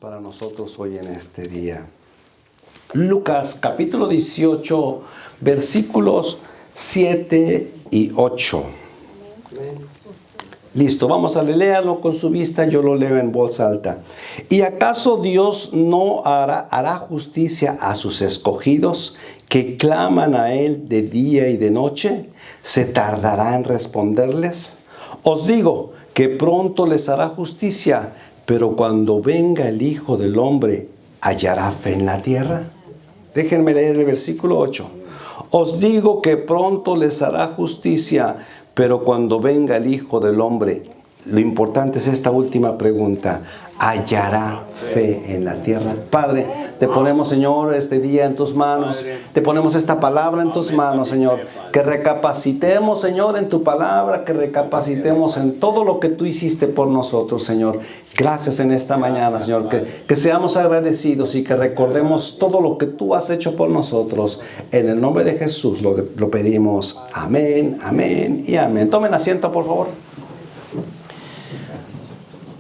para nosotros hoy en este día. Lucas capítulo 18, versículos 7 y 8. Listo, vamos a leerlo con su vista, yo lo leo en voz alta. ¿Y acaso Dios no hará justicia a sus escogidos que claman a Él de día y de noche? ¿Se tardará en responderles? Os digo que pronto les hará justicia, pero cuando venga el Hijo del Hombre, ¿hallará fe en la tierra? Déjenme leer el versículo 8. Os digo que pronto les hará justicia, pero cuando venga el Hijo del Hombre, lo importante es esta última pregunta: ¿hallará fe en la tierra? Padre, te ponemos, Señor, este día en tus manos. Te ponemos esta palabra en tus manos, Señor. Que recapacitemos, Señor, en tu palabra. Que recapacitemos en todo lo que tú hiciste por nosotros, Señor. Gracias en esta mañana, Señor. Que seamos agradecidos y que recordemos todo lo que tú has hecho por nosotros. En el nombre de Jesús lo pedimos. Amén, amén y amén. Tomen asiento, por favor.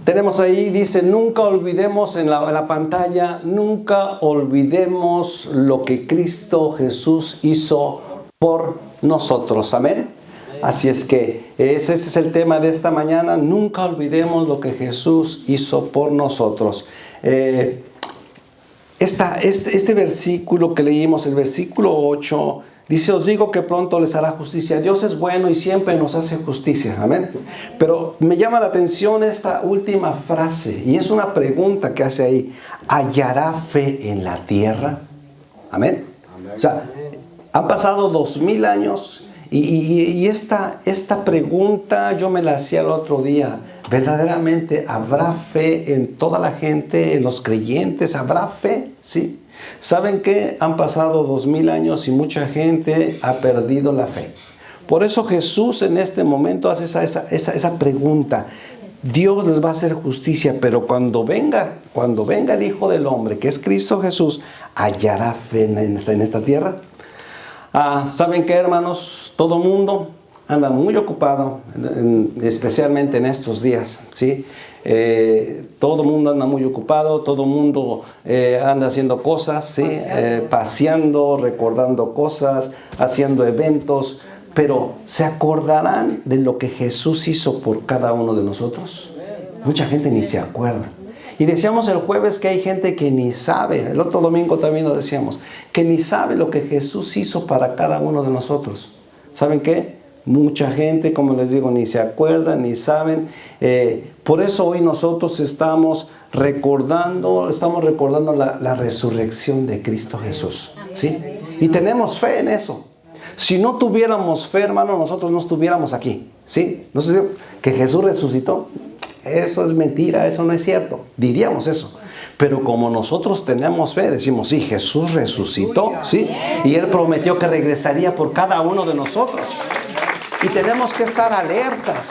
Tenemos ahí, dice, nunca olvidemos en la pantalla, nunca olvidemos lo que Cristo Jesús hizo por nosotros. Amén. Así es que ese es el tema de esta mañana. Nunca olvidemos lo que Jesús hizo por nosotros. Este versículo que leímos, el versículo 8, dice, os digo que pronto les hará justicia. Dios es bueno y siempre nos hace justicia. Amén. Pero me llama la atención esta última frase. Y es una pregunta que hace ahí. ¿Hallará fe en la tierra? Amén. O sea, han pasado 2000 años. Y esta pregunta yo me la hacía el otro día. ¿Verdaderamente habrá fe en toda la gente, en los creyentes? ¿Habrá fe? Sí. ¿Saben qué? Han pasado 2000 años y mucha gente ha perdido la fe. Por eso Jesús en este momento hace esa pregunta. Dios les va a hacer justicia, pero cuando venga el Hijo del Hombre, que es Cristo Jesús, ¿hallará fe en esta tierra? ¿Saben qué, hermanos? Todo mundo anda muy ocupado, especialmente en estos días, ¿sí? Todo el mundo anda muy ocupado, todo el mundo anda haciendo cosas, ¿sí? Paseando, recordando cosas, haciendo eventos, pero ¿se acordarán de lo que Jesús hizo por cada uno de nosotros? Mucha gente ni se acuerda. Y decíamos el jueves que hay gente que ni sabe, el otro domingo también lo decíamos, que ni sabe lo que Jesús hizo para cada uno de nosotros. ¿Saben qué? Mucha gente, como les digo, ni se acuerdan, ni saben. Por eso hoy nosotros estamos recordando la resurrección de Cristo Jesús, ¿sí? Y tenemos fe en eso. Si no tuviéramos fe, hermano, nosotros no estuviéramos aquí, ¿sí? ¿No sé que Jesús resucitó? Eso es mentira, eso no es cierto. Diríamos eso. Pero como nosotros tenemos fe, decimos, sí, Jesús resucitó, ¿sí? Y Él prometió que regresaría por cada uno de nosotros. Y tenemos que estar alertas.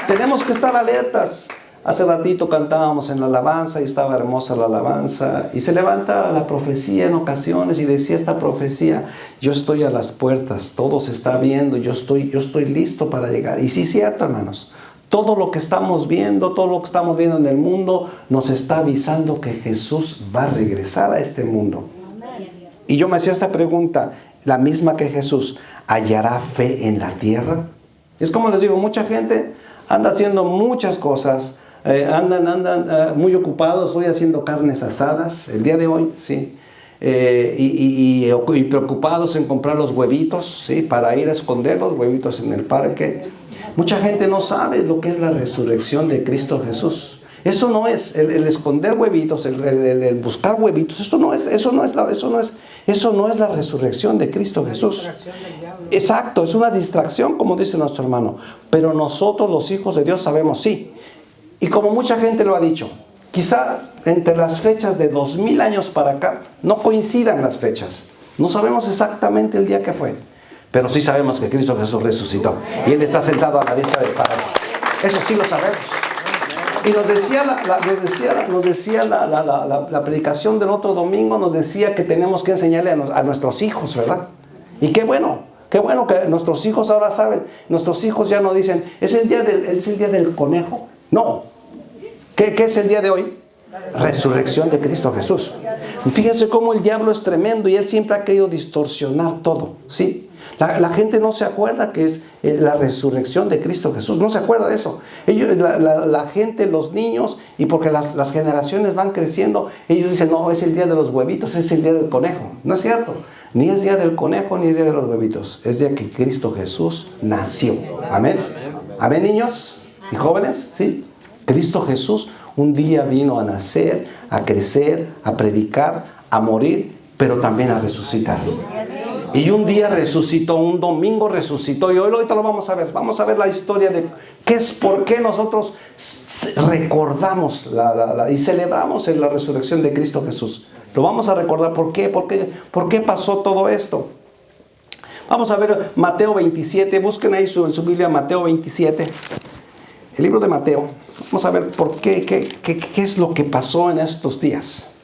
Tenemos que estar alertas. Hace ratito cantábamos en la alabanza y estaba hermosa la alabanza. Y se levanta la profecía en ocasiones y decía esta profecía, yo estoy a las puertas, todo se está viendo, yo estoy listo para llegar. Y sí es cierto, hermanos. Todo lo que estamos viendo en el mundo nos está avisando que Jesús va a regresar a este mundo. Y yo me hacía esta pregunta, la misma que Jesús, ¿hallará fe en la tierra? Es como les digo, mucha gente anda haciendo muchas cosas, andan muy ocupados, hoy haciendo carnes asadas, el día de hoy, sí. Y preocupados en comprar los huevitos, ¿sí? Para ir a esconder los huevitos en el parque. Mucha gente no sabe lo que es la resurrección de Cristo Jesús. Eso no es el esconder huevitos, el buscar huevitos. Eso no es la resurrección de Cristo Jesús. Exacto, es una distracción, como dice nuestro hermano. Pero nosotros, los hijos de Dios, sabemos sí. Y como mucha gente lo ha dicho, quizá entre las fechas de 2000 años para acá no coincidan las fechas. No sabemos exactamente el día que fue. Pero sí sabemos que Cristo Jesús resucitó. Y Él está sentado a la diestra del Padre. Eso sí lo sabemos. Y nos decía la predicación del otro domingo, nos decía que tenemos que enseñarle a nuestros hijos, ¿verdad? Y qué bueno que nuestros hijos ahora saben. Nuestros hijos ya no dicen, ¿es el día del conejo? No. ¿Qué es el día de hoy? Resurrección de Cristo Jesús. Fíjense cómo el diablo es tremendo y él siempre ha querido distorsionar todo, ¿sí? La gente no se acuerda que es la resurrección de Cristo Jesús. No se acuerda de eso. La gente, los niños, y porque las generaciones van creciendo, ellos dicen, no, es el día de los huevitos, es el día del conejo. No es cierto. Ni es día del conejo, ni es día de los huevitos. Es día que Cristo Jesús nació. Amén. Amén, niños y jóvenes. ¿Sí? Cristo Jesús un día vino a nacer, a crecer, a predicar, a morir, pero también a resucitar. Y un día resucitó, un domingo resucitó. Y hoy ahorita lo vamos a ver. Vamos a ver la historia de por qué nosotros recordamos y celebramos en la resurrección de Cristo Jesús. Lo vamos a recordar. ¿Por qué pasó todo esto? Vamos a ver Mateo 27. Busquen ahí en su Biblia Mateo 27. El libro de Mateo. Vamos a ver por qué es lo que pasó en estos días.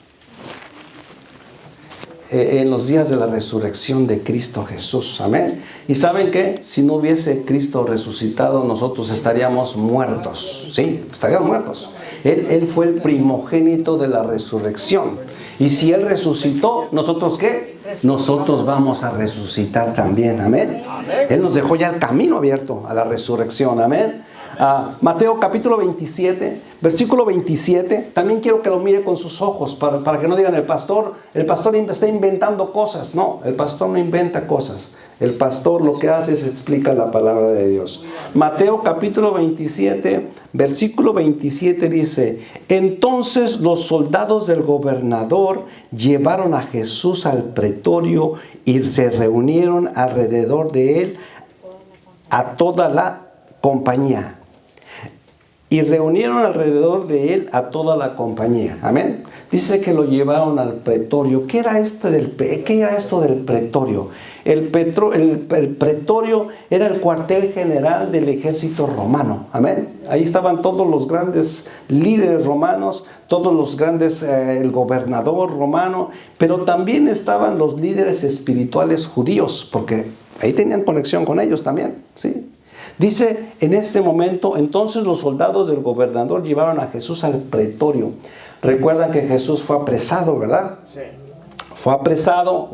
En los días de la resurrección de Cristo Jesús. Amén. Y ¿saben qué? Si no hubiese Cristo resucitado, nosotros estaríamos muertos. Sí, estaríamos muertos. Él fue el primogénito de la resurrección. Y si Él resucitó, ¿nosotros qué? Nosotros vamos a resucitar también. Amén. Él nos dejó ya el camino abierto a la resurrección. Amén. Mateo capítulo 27, versículo 27. También quiero que lo mire con sus ojos para que no digan el pastor está inventando cosas. No, el pastor no inventa cosas. El pastor lo que hace es explica la palabra de Dios. Mateo capítulo 27, versículo 27 dice: entonces los soldados del gobernador llevaron a Jesús al pretorio y se reunieron alrededor de él a toda la compañía. Y reunieron alrededor de él a toda la compañía. Amén. Dice que lo llevaron al pretorio. ¿Qué era esto del pretorio? El pretorio era el cuartel general del ejército romano. Amén. Ahí estaban todos los grandes líderes romanos, todos los grandes, el gobernador romano, pero también estaban los líderes espirituales judíos, porque ahí tenían conexión con ellos también. ¿Sí? Dice en este momento, entonces los soldados del gobernador llevaron a Jesús al pretorio. Recuerdan que Jesús fue apresado, ¿verdad? Sí. Fue apresado,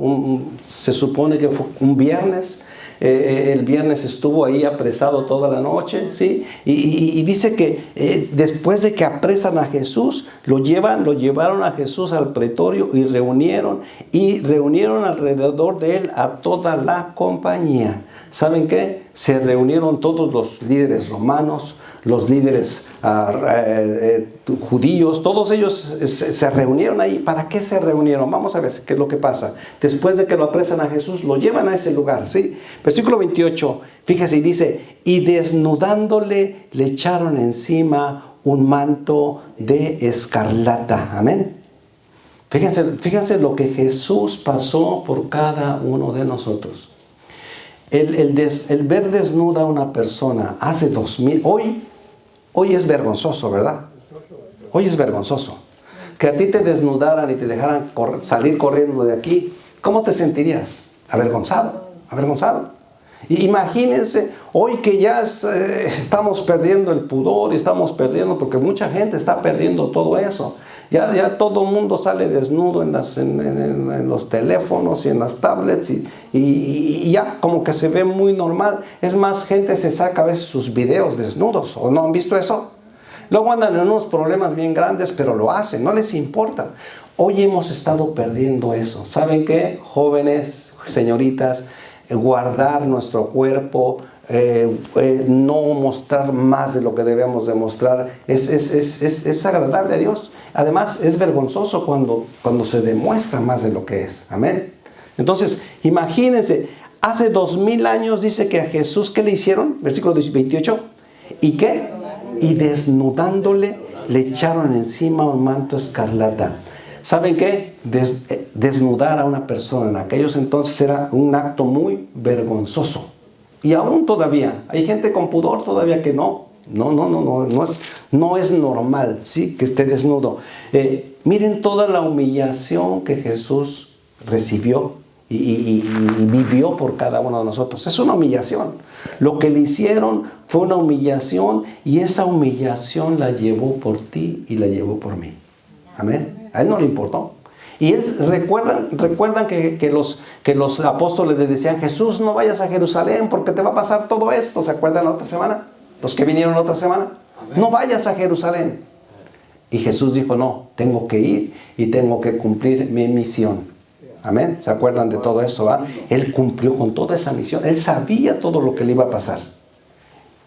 se supone que fue un viernes. El viernes estuvo ahí apresado toda la noche, ¿sí? Y dice que después de que apresan a Jesús, lo llevaron a Jesús al pretorio y reunieron alrededor de él a toda la compañía. ¿Saben qué? Se reunieron todos los líderes romanos, los líderes judíos, todos ellos se reunieron ahí. ¿Para qué se reunieron? Vamos a ver qué es lo que pasa. Después de que lo apresan a Jesús, lo llevan a ese lugar, ¿sí? Versículo 28, fíjese, y dice: y desnudándole, le echaron encima un manto de escarlata. Amén. Fíjense lo que Jesús pasó por cada uno de nosotros. El ver desnuda a una persona hace 2000, hoy es vergonzoso, ¿verdad? Hoy es vergonzoso. Que a ti te desnudaran y te dejaran salir corriendo de aquí, ¿cómo te sentirías? Avergonzado. Y imagínense, hoy que ya estamos perdiendo el pudor, porque mucha gente está perdiendo todo eso. Ya todo el mundo sale desnudo en los teléfonos y en las tablets y ya como que se ve muy normal. Es más, gente se saca a veces sus videos desnudos. ¿O no han visto eso? Luego andan en unos problemas bien grandes, pero lo hacen, no les importa. Hoy hemos estado perdiendo eso. ¿Saben qué? Jóvenes, señoritas, guardar nuestro cuerpo, no mostrar más de lo que debemos demostrar, es agradable a Dios. Además, es vergonzoso cuando se demuestra más de lo que es. Amén. Entonces, imagínense, hace 2000 años dice que a Jesús, ¿qué le hicieron? Versículo 28. ¿Y qué? Y desnudándole, le echaron encima un manto escarlata. ¿Saben qué? Desnudar a una persona en aquellos entonces era un acto muy vergonzoso. Y aún todavía, hay gente con pudor todavía que no es normal, ¿sí? Que esté desnudo. Miren toda la humillación que Jesús recibió y vivió por cada uno de nosotros. Es una humillación. Lo que le hicieron fue una humillación y esa humillación la llevó por ti y la llevó por mí. Amén. A él no le importó. Y él, recuerdan que los apóstoles le decían, Jesús, no vayas a Jerusalén porque te va a pasar todo esto. ¿Se acuerdan la otra semana? Los que vinieron la otra semana. No vayas a Jerusalén. Y Jesús dijo, no, tengo que ir y tengo que cumplir mi misión. Amén. ¿Se acuerdan de todo eso? ¿Va? Él cumplió con toda esa misión. Él sabía todo lo que le iba a pasar.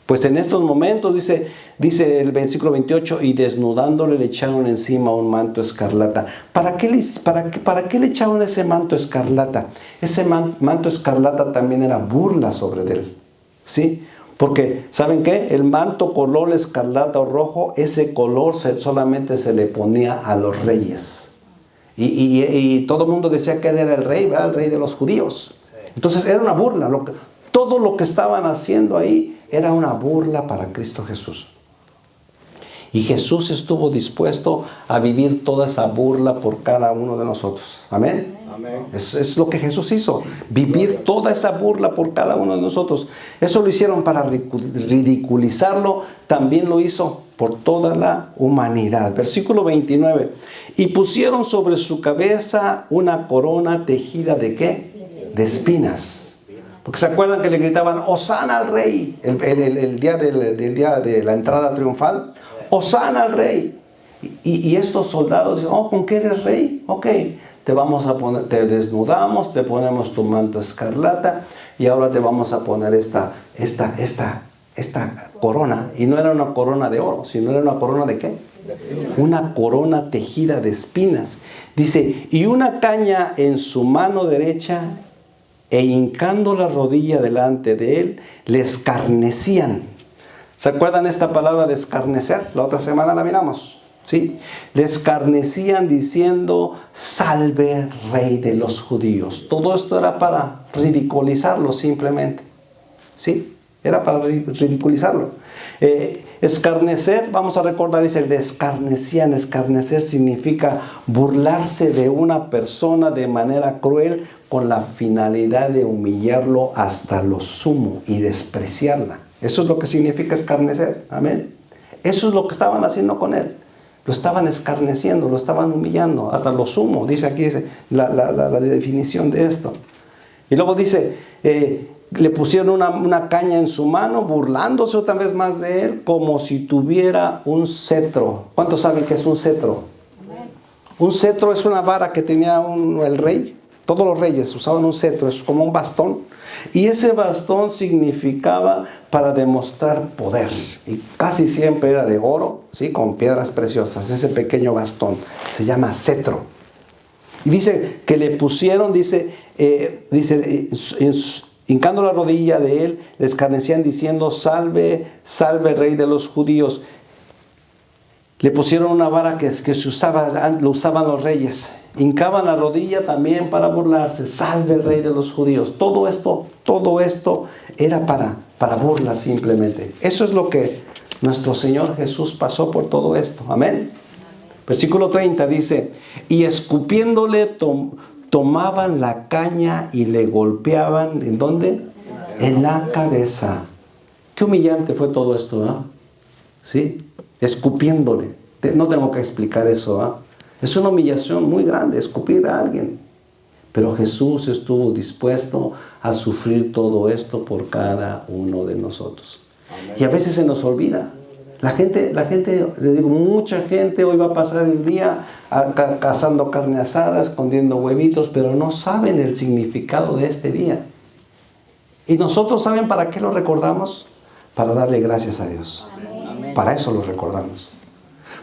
Pues en estos momentos, dice el versículo 28, y desnudándole le echaron encima un manto escarlata. ¿Para qué le echaron ese manto escarlata? Ese manto escarlata también era burla sobre él. ¿Sí? Porque, ¿saben qué? El manto color escarlata o rojo, ese color solamente se le ponía a los reyes. Y todo el mundo decía que él era el rey, ¿verdad? El rey de los judíos. Entonces era una burla. Todo lo que estaban haciendo ahí era una burla para Cristo Jesús. Y Jesús estuvo dispuesto a vivir toda esa burla por cada uno de nosotros. Amén. Amén. Es lo que Jesús hizo. Vivir toda esa burla por cada uno de nosotros. Eso lo hicieron para ridiculizarlo. También lo hizo por toda la humanidad. Versículo 29. Y pusieron sobre su cabeza una corona tejida ¿de qué? De espinas. Porque se acuerdan que le gritaban, Hosana al rey, el día de la entrada triunfal. Hosana al rey. Y estos soldados dicen, oh, ¿con qué eres rey? Ok, te desnudamos, te ponemos tu manto escarlata y ahora te vamos a poner esta corona. Y no era una corona de oro, sino era una corona ¿de qué? Una corona tejida de espinas. Dice, y una caña en su mano derecha, e hincando la rodilla delante de él, le escarnecían. ¿Se acuerdan esta palabra de escarnecer? La otra semana la miramos, ¿sí? Le escarnecían diciendo, salve rey de los judíos. Todo esto era para ridiculizarlo simplemente, ¿sí? Era para ridiculizarlo. Escarnecer, vamos a recordar, dice, le escarnecían. Escarnecer significa burlarse de una persona de manera cruel con la finalidad de humillarlo hasta lo sumo y despreciarla. Eso es lo que significa escarnecer. Amén. Eso es lo que estaban haciendo con él. Lo estaban escarneciendo, lo estaban humillando hasta lo sumo. Dice aquí la definición de esto. Y luego dice, le pusieron una caña en su mano, burlándose otra vez más de él, como si tuviera un cetro. ¿Cuántos saben qué es un cetro? Un cetro es una vara que tenía el rey. Todos los reyes usaban un cetro, es como un bastón. Y ese bastón significaba para demostrar poder. Y casi siempre era de oro, ¿sí? Con piedras preciosas. Ese pequeño bastón se llama cetro. Y dice que le pusieron, hincando la rodilla de él, le escarnecían diciendo, salve, salve rey de los judíos. Le pusieron una vara que lo usaban los reyes. Hincaban la rodilla también para burlarse. Salve el rey de los judíos. Todo esto era para burla simplemente. Eso es lo que nuestro Señor Jesús pasó por todo esto. Amén. Versículo 30 dice, y escupiéndole tomaban la caña y le golpeaban. ¿En dónde? En la cabeza. Qué humillante fue todo esto, ¿ah? ¿Sí? Escupiéndole. No tengo que explicar eso, ¿ah? Es una humillación muy grande, escupir a alguien. Pero Jesús estuvo dispuesto a sufrir todo esto por cada uno de nosotros. Amén. Y a veces se nos olvida. La gente, le digo, mucha gente hoy va a pasar el día cazando carne asada, escondiendo huevitos, pero no saben el significado de este día. Y nosotros, ¿saben para qué lo recordamos? Para darle gracias a Dios. Amén. Para eso lo recordamos.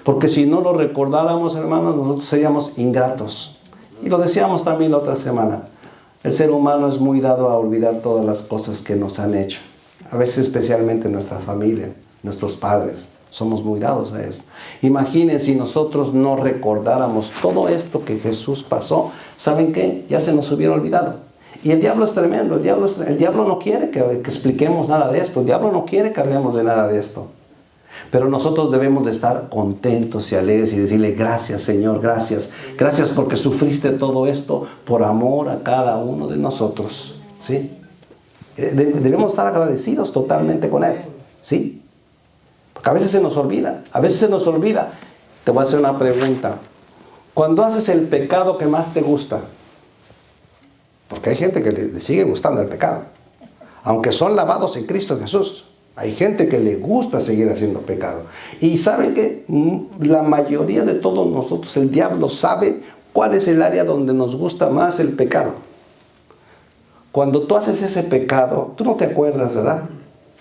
Porque si no lo recordáramos, hermanos, nosotros seríamos ingratos. Y lo decíamos también la otra semana. El ser humano es muy dado a olvidar todas las cosas que nos han hecho. A veces especialmente nuestra familia, nuestros padres. Somos muy dados a eso. Imaginen si nosotros no recordáramos todo esto que Jesús pasó. ¿Saben qué? Ya se nos hubiera olvidado. Y el diablo es tremendo. El diablo no quiere que expliquemos nada de esto. El diablo no quiere que hablemos de nada de esto. Pero nosotros debemos de estar contentos y alegres y decirle gracias, Señor, gracias. Gracias porque sufriste todo esto por amor a cada uno de nosotros. ¿Sí? Debemos estar agradecidos totalmente con Él. ¿Sí? Porque a veces se nos olvida. A veces se nos olvida. Te voy a hacer una pregunta. Cuando haces el pecado que más te gusta, porque hay gente que le sigue gustando el pecado, aunque son lavados en Cristo Jesús, hay gente que le gusta seguir haciendo pecado. Y ¿saben qué? La mayoría de todos nosotros, el diablo sabe cuál es el área donde nos gusta más el pecado. Cuando tú haces ese pecado, tú no te acuerdas, ¿verdad?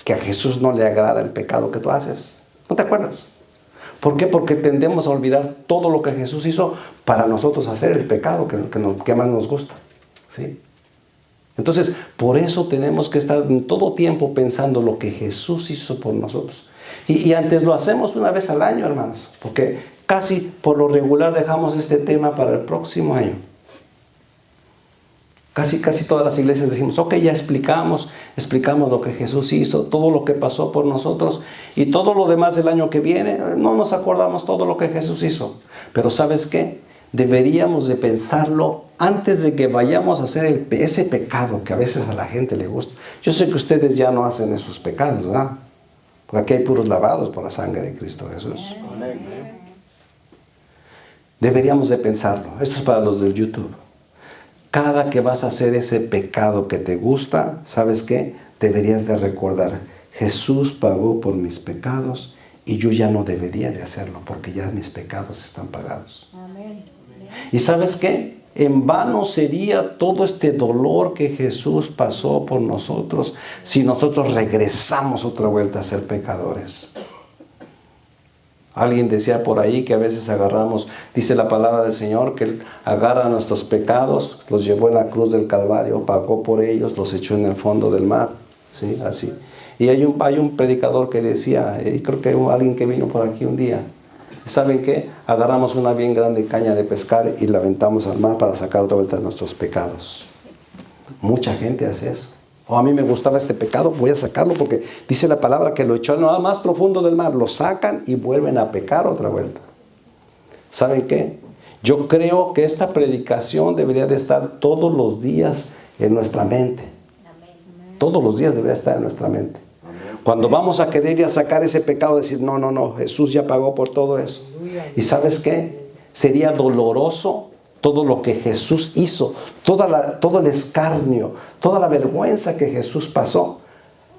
Que a Jesús no le agrada el pecado que tú haces. ¿No te acuerdas? ¿Por qué? Porque tendemos a olvidar todo lo que Jesús hizo para nosotros hacer el pecado que más nos gusta. ¿Sí? Entonces, por eso tenemos que estar en todo tiempo pensando lo que Jesús hizo por nosotros. Y antes lo hacemos una vez al año, hermanos, porque casi por lo regular dejamos este tema para el próximo año. Casi todas las iglesias decimos, ok, ya explicamos lo que Jesús hizo, todo lo que pasó por nosotros, y todo lo demás del año que viene, no nos acordamos todo lo que Jesús hizo. Pero ¿sabes qué? Deberíamos de pensarlo antes de que vayamos a hacer ese pecado que a veces a la gente le gusta. Yo sé que ustedes ya no hacen esos pecados, ¿verdad? Porque aquí hay puros lavados por la sangre de Cristo Jesús. Deberíamos de pensarlo. Esto es para los del YouTube. Cada que vas a hacer ese pecado que te gusta, ¿sabes qué? Deberías de recordar, Jesús pagó por mis pecados y yo ya no debería de hacerlo porque ya mis pecados están pagados. Amén. ¿Y sabes qué? En vano sería todo este dolor que Jesús pasó por nosotros si nosotros regresamos otra vuelta a ser pecadores. Alguien decía por ahí que a veces agarramos, dice la palabra del Señor, que Él agarra nuestros pecados, los llevó en la cruz del Calvario, pagó por ellos, los echó en el fondo del mar. ¿Sí? Así. Y hay un predicador que decía, y creo que hay alguien que vino por aquí un día, ¿saben qué? Agarramos una bien grande caña de pescar y la aventamos al mar para sacar otra vuelta nuestros pecados. Mucha gente hace eso. O a mí me gustaba este pecado, voy a sacarlo porque dice la palabra que lo echó en lo más profundo del mar. Lo sacan y vuelven a pecar otra vuelta. ¿Saben qué? Yo creo que esta predicación debería de estar todos los días en nuestra mente. Todos los días debería estar en nuestra mente. Cuando vamos a querer ir a sacar ese pecado, decir, no, Jesús ya pagó por todo eso. ¿Y sabes qué? Sería doloroso todo lo que Jesús hizo, todo el escarnio, toda la vergüenza que Jesús pasó,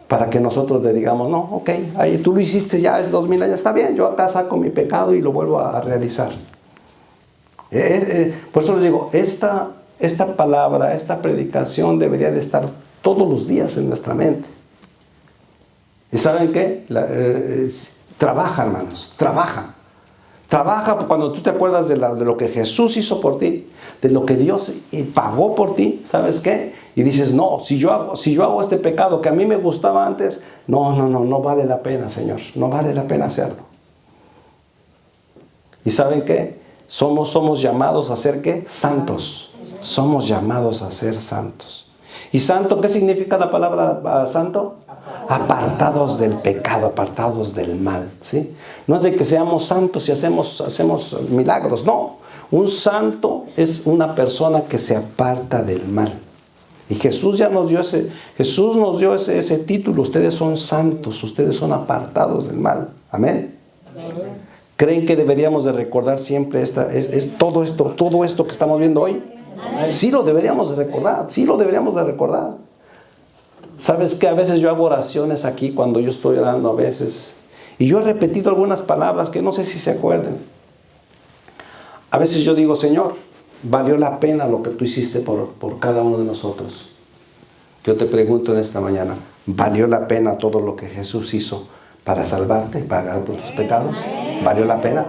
para que nosotros le digamos, no, ok, ahí tú lo hiciste ya hace 2000 años, está bien, yo acá saco mi pecado y lo vuelvo a realizar. Por eso les digo, esta palabra, esta predicación debería de estar todos los días en nuestra mente. ¿Y saben qué? Trabaja, hermanos, trabaja. Trabaja cuando tú te acuerdas de lo que Jesús hizo por ti, de lo que Dios pagó por ti, ¿sabes qué? Y dices, no, si yo hago este pecado que a mí me gustaba antes, no vale la pena, Señor, no vale la pena hacerlo. ¿Y saben qué? Somos llamados a ser, ¿qué? Santos. Somos llamados a ser santos. ¿Y santo qué significa la palabra santo? Apartados del pecado, apartados del mal, ¿sí? No es de que seamos santos y hacemos milagros, no. Un santo es una persona que se aparta del mal. Y Jesús ya nos dio ese título. Ustedes son santos, ustedes son apartados del mal. Amén. ¿Creen que deberíamos de recordar siempre todo esto que estamos viendo hoy? Sí lo deberíamos de recordar, sí lo deberíamos de recordar. ¿Sabes qué? A veces yo hago oraciones aquí cuando yo estoy orando a veces. Y yo he repetido algunas palabras que no sé si se acuerdan. A veces yo digo, Señor, valió la pena lo que tú hiciste por cada uno de nosotros. Yo te pregunto en esta mañana, ¿valió la pena todo lo que Jesús hizo para salvarte y pagar por tus pecados? ¿Valió la pena?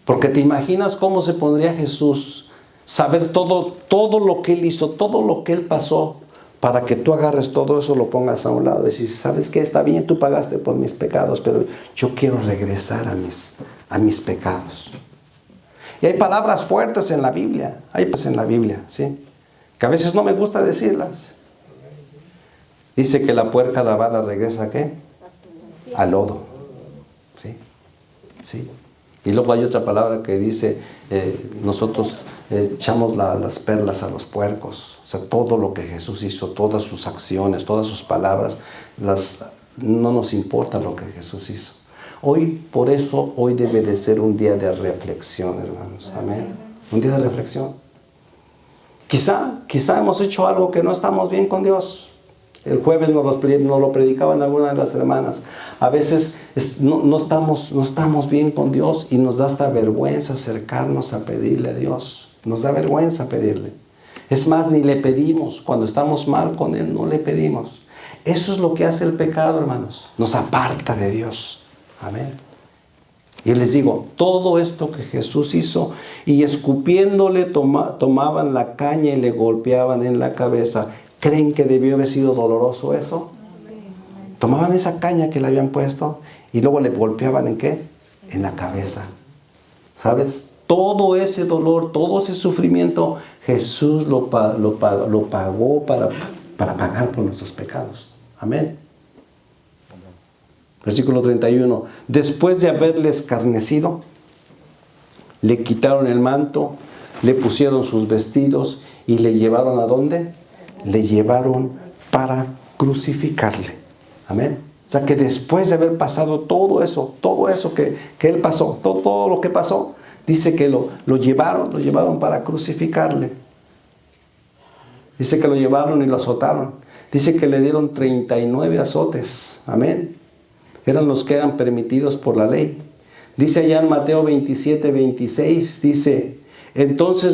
Porque te imaginas cómo se pondría Jesús saber todo lo que Él hizo, todo lo que Él pasó, para que tú agarres todo eso, lo pongas a un lado y decís, ¿sabes qué? Está bien, tú pagaste por mis pecados, pero yo quiero regresar a mis pecados. Y hay palabras fuertes en la Biblia, ¿sí? Que a veces no me gusta decirlas. Dice que la puerca lavada regresa ¿a qué? Al lodo. ¿Sí? ¿Sí? Y luego hay otra palabra que dice, nosotros echamos las perlas a los puercos. O sea, todo lo que Jesús hizo, todas sus acciones, todas sus palabras, no nos importa lo que Jesús hizo. Hoy, por eso, hoy debe de ser un día de reflexión, hermanos. Amén. Un día de reflexión. Quizá hemos hecho algo que no estamos bien con Dios. El jueves nos lo predicaban algunas de las hermanas. A veces no estamos bien con Dios y nos da hasta vergüenza acercarnos a pedirle a Dios. Nos da vergüenza pedirle. Es más, ni le pedimos. Cuando estamos mal con Él, no le pedimos. Eso es lo que hace el pecado, hermanos. Nos aparta de Dios. Amén. Y les digo, todo esto que Jesús hizo, y escupiéndole tomaban la caña y le golpeaban en la cabeza. ¿Creen que debió haber sido doloroso eso? Tomaban esa caña que le habían puesto y luego le golpeaban ¿en qué? En la cabeza. ¿Sabes? Todo ese dolor, todo ese sufrimiento, Jesús lo pagó para pagar por nuestros pecados. Amén. Versículo 31. Después de haberle escarnecido, le quitaron el manto, le pusieron sus vestidos y le llevaron ¿a dónde? Le llevaron para crucificarle. Amén. O sea que después de haber pasado todo eso que él pasó, todo lo que pasó, dice que lo llevaron para crucificarle. Dice que lo llevaron y lo azotaron. Dice que le dieron 39 azotes. Amén. Eran los que eran permitidos por la ley. Dice allá en Mateo 27, 26, dice, entonces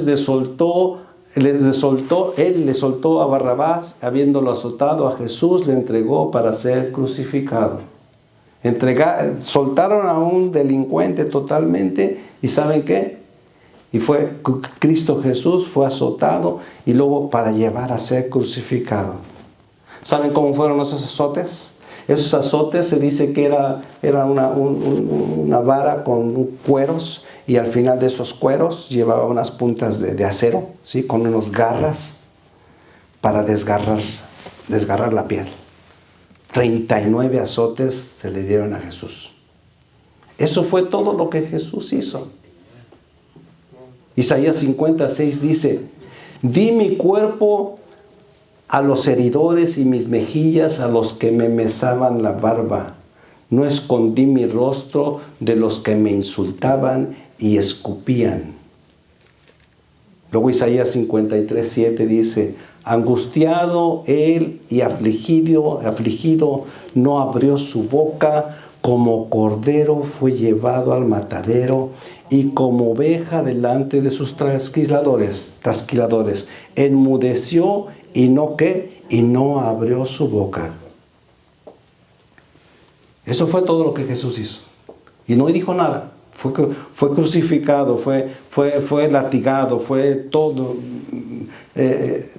él le soltó a Barrabás, habiéndolo azotado a Jesús, le entregó para ser crucificado. Soltaron a un delincuente totalmente, y ¿saben qué? Y fue Cristo Jesús, fue azotado y luego para llevar a ser crucificado. ¿Saben cómo fueron esos azotes? Esos azotes se dice que era una vara con cueros, y al final de esos cueros llevaba unas puntas de acero, ¿sí? Con unos garras para desgarrar la piel. 39 azotes se le dieron a Jesús. Eso fue todo lo que Jesús hizo. Isaías 56 dice, di mi cuerpo a los heridores y mis mejillas a los que me mesaban la barba. No escondí mi rostro de los que me insultaban y escupían. Luego Isaías 53, 7 dice, angustiado él y afligido, no abrió su boca, como cordero fue llevado al matadero, y como oveja delante de sus trasquiladores, enmudeció y no abrió su boca. Eso fue todo lo que Jesús hizo. Y no dijo nada. Fue crucificado, fue latigado, fue todo.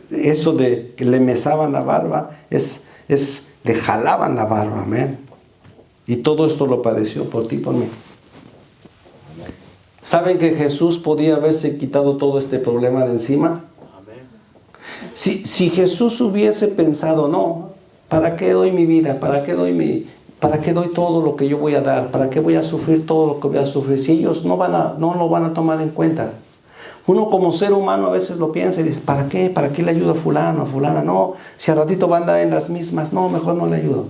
Eso de que le mesaban la barba, le jalaban la barba, amén. Y todo esto lo padeció por ti y por mí. ¿Saben que Jesús podía haberse quitado todo este problema de encima? Si Jesús hubiese pensado, no, ¿para qué doy mi vida? ¿Para qué doy todo lo que yo voy a dar? ¿Para qué voy a sufrir todo lo que voy a sufrir? Si ellos no lo van a tomar en cuenta. Uno como ser humano a veces lo piensa y dice, ¿para qué? ¿Para qué le ayudo a fulano, a fulana? No, si al ratito va a andar en las mismas, no, mejor no le ayudo.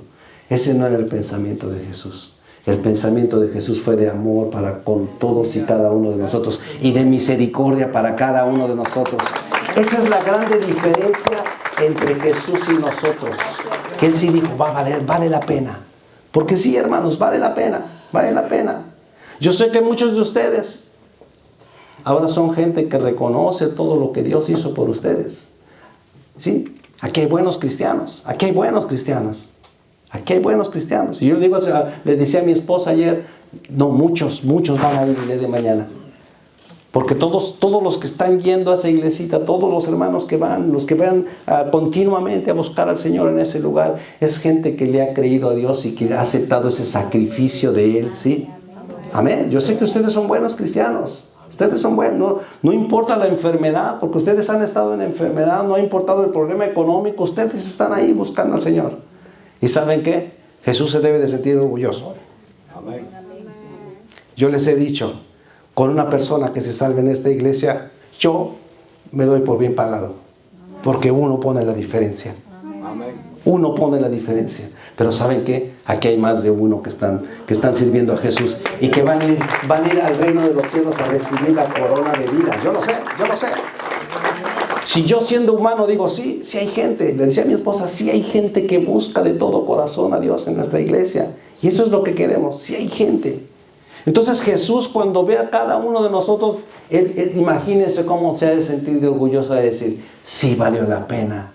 Ese no era el pensamiento de Jesús. El pensamiento de Jesús fue de amor para con todos y cada uno de nosotros, y de misericordia para cada uno de nosotros. Esa es la grande diferencia entre Jesús y nosotros. Que Él sí dijo, vale la pena. Porque sí, hermanos, vale la pena. Yo sé que muchos de ustedes ahora son gente que reconoce todo lo que Dios hizo por ustedes. ¿Sí? Aquí hay buenos cristianos. Y yo le decía a mi esposa ayer, no, muchos van a ir el día de mañana. Porque todos los que están yendo a esa iglesita, todos los hermanos que van, los que van continuamente a buscar al Señor en ese lugar, es gente que le ha creído a Dios y que ha aceptado ese sacrificio de Él, ¿sí? Amén. Yo sé que ustedes son buenos cristianos. Ustedes son buenos. No importa la enfermedad, porque ustedes han estado en enfermedad, no ha importado el problema económico, ustedes están ahí buscando al Señor. ¿Y saben qué? Jesús se debe de sentir orgulloso. Amén. Yo les he dicho, con una persona que se salve en esta iglesia, yo me doy por bien pagado. Porque uno pone la diferencia. Amén. Uno pone la diferencia. Pero ¿saben qué? Aquí hay más de uno que están sirviendo a Jesús y que van a ir al reino de los cielos a recibir la corona de vida. Yo lo sé. Si yo siendo humano digo, sí hay gente. Le decía a mi esposa, sí hay gente que busca de todo corazón a Dios en nuestra iglesia. Y eso es lo que queremos, sí hay gente. Entonces Jesús, cuando ve a cada uno de nosotros, él imagínense cómo se ha de sentir de orgulloso de decir, sí, valió la pena.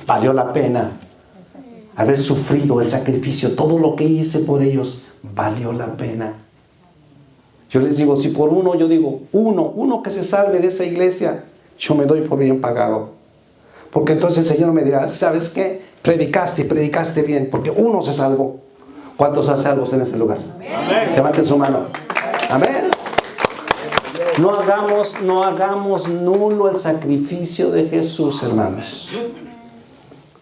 Valió la pena haber sufrido el sacrificio, todo lo que hice por ellos, valió la pena. Yo les digo, si por uno, yo digo, uno que se salve de esa iglesia, yo me doy por bien pagado. Porque entonces el Señor me dirá, ¿sabes qué? Predicaste bien, porque uno se salvó. ¿Cuántos han salvos en este lugar? Amén. Levanten su mano. Amén. No hagamos nulo el sacrificio de Jesús, hermanos.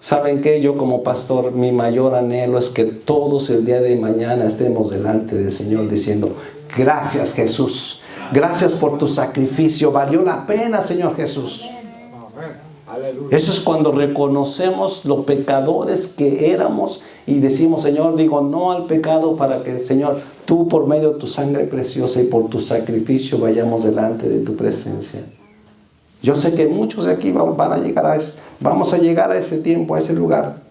¿Saben qué? Yo como pastor, mi mayor anhelo es que todos el día de mañana estemos delante del Señor diciendo, gracias Jesús, gracias por tu sacrificio, valió la pena Señor Jesús. Eso es cuando reconocemos los pecadores que éramos y decimos, Señor, digo no al pecado para que, Señor, tú por medio de tu sangre preciosa y por tu sacrificio vayamos delante de tu presencia. Yo sé que muchos de aquí vamos a llegar a ese tiempo, a ese lugar.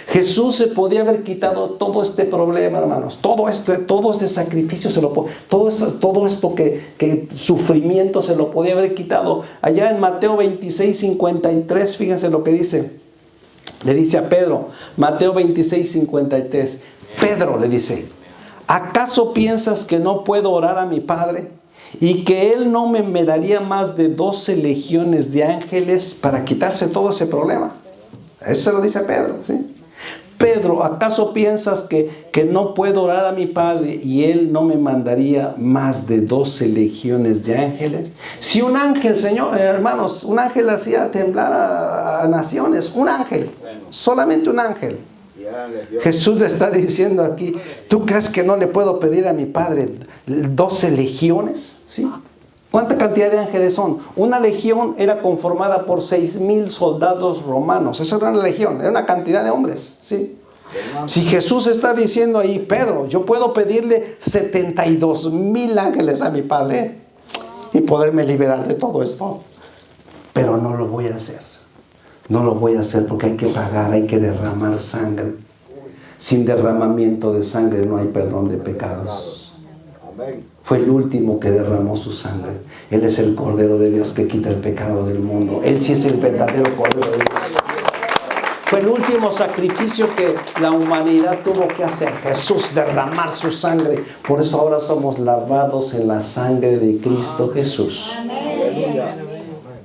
Jesús se podía haber quitado todo este problema, hermanos. Todo este sacrificio, todo esto que sufrimiento se lo podía haber quitado. Allá en Mateo 26:53, fíjense lo que dice. Le dice a Pedro, Mateo 26:53. Pedro le dice, ¿acaso piensas que no puedo orar a mi Padre? Y que Él no me daría más de 12 legiones de ángeles para quitarse todo ese problema. Eso se lo dice Pedro, ¿sí? Pedro, ¿acaso piensas que no puedo orar a mi Padre y Él no me mandaría más de 12 legiones de ángeles? Si un ángel, Señor, hermanos, un ángel hacía temblar a naciones, un ángel, solamente un ángel. Jesús le está diciendo aquí, ¿tú crees que no le puedo pedir a mi Padre 12 legiones? ¿Sí? ¿Cuánta cantidad de ángeles son? Una legión era conformada por 6,000 soldados romanos. Esa era una legión, era una cantidad de hombres. ¿Sí? Si Jesús está diciendo ahí, Pedro, yo puedo pedirle 72,000 ángeles a mi Padre y poderme liberar de todo esto, pero no lo voy a hacer. No lo voy a hacer porque hay que pagar, hay que derramar sangre. Sin derramamiento de sangre no hay perdón de pecados. Fue el último que derramó su sangre. Él es el Cordero de Dios que quita el pecado del mundo. Él sí es el verdadero Cordero de Dios. Fue el último sacrificio que la humanidad tuvo que hacer. Jesús, derramar su sangre. Por eso ahora somos lavados en la sangre de Cristo Jesús.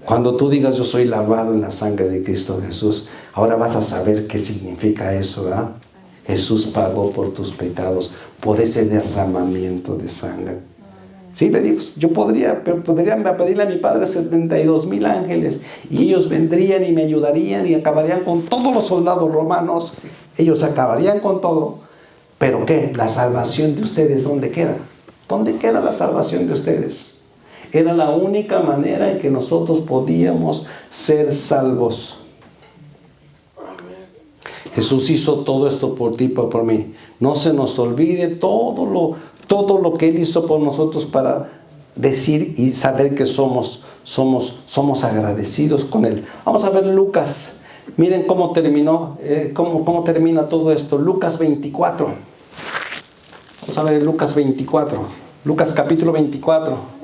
Cuando tú digas yo soy lavado en la sangre de Cristo Jesús, ahora vas a saber qué significa eso, ¿verdad? Jesús pagó por tus pecados, por ese derramamiento de sangre. Sí, le digo, yo podría pedirle a mi Padre 72,000 ángeles y ellos vendrían y me ayudarían y acabarían con todos los soldados romanos. Ellos acabarían con todo. ¿Pero qué? La salvación de ustedes, ¿dónde queda? ¿Dónde queda la salvación de ustedes? Era la única manera en que nosotros podíamos ser salvos. Jesús hizo todo esto por ti y por mí. No se nos olvide todo lo que Él hizo por nosotros para decir y saber que somos agradecidos con Él. Vamos a ver Lucas. Miren cómo terminó, cómo termina todo esto. Lucas 24. Vamos a ver Lucas 24. Lucas capítulo 24.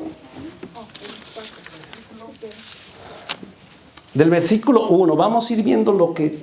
Del versículo 1, vamos a ir viendo qué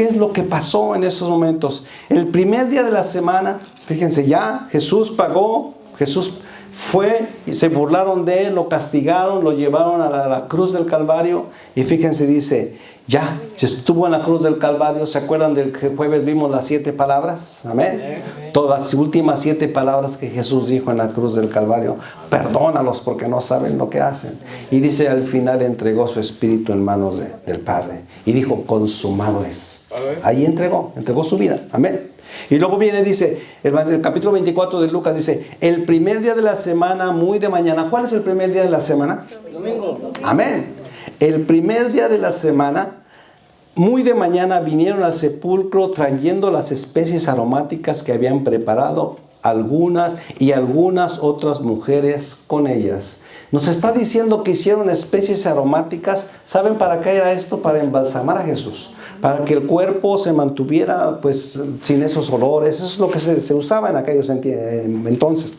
es lo que pasó en esos momentos. El primer día de la semana, fíjense, ya Jesús pagó, Jesús fue y se burlaron de Él, lo castigaron, lo llevaron a la cruz del Calvario. Y fíjense, dice, ya se estuvo en la cruz del Calvario. ¿Se acuerdan del que jueves vimos las 7 palabras? Amén. Todas las últimas 7 palabras que Jesús dijo en la cruz del Calvario. Perdónalos porque no saben lo que hacen. Y dice, al final entregó su espíritu en manos del Padre. Y dijo, consumado es. Ahí entregó su vida. Amén. Y luego viene, dice, el capítulo 24 de Lucas dice, el primer día de la semana, muy de mañana. ¿Cuál es el primer día de la semana? Domingo. Amén. El primer día de la semana, Muy de mañana vinieron al sepulcro trayendo las especies aromáticas que habían preparado algunas otras mujeres con ellas. Nos está diciendo que hicieron especies aromáticas. ¿Saben para qué era esto? Para embalsamar a Jesús, para que el cuerpo se mantuviera pues sin esos olores. Eso es lo que se usaba en aquellos entonces.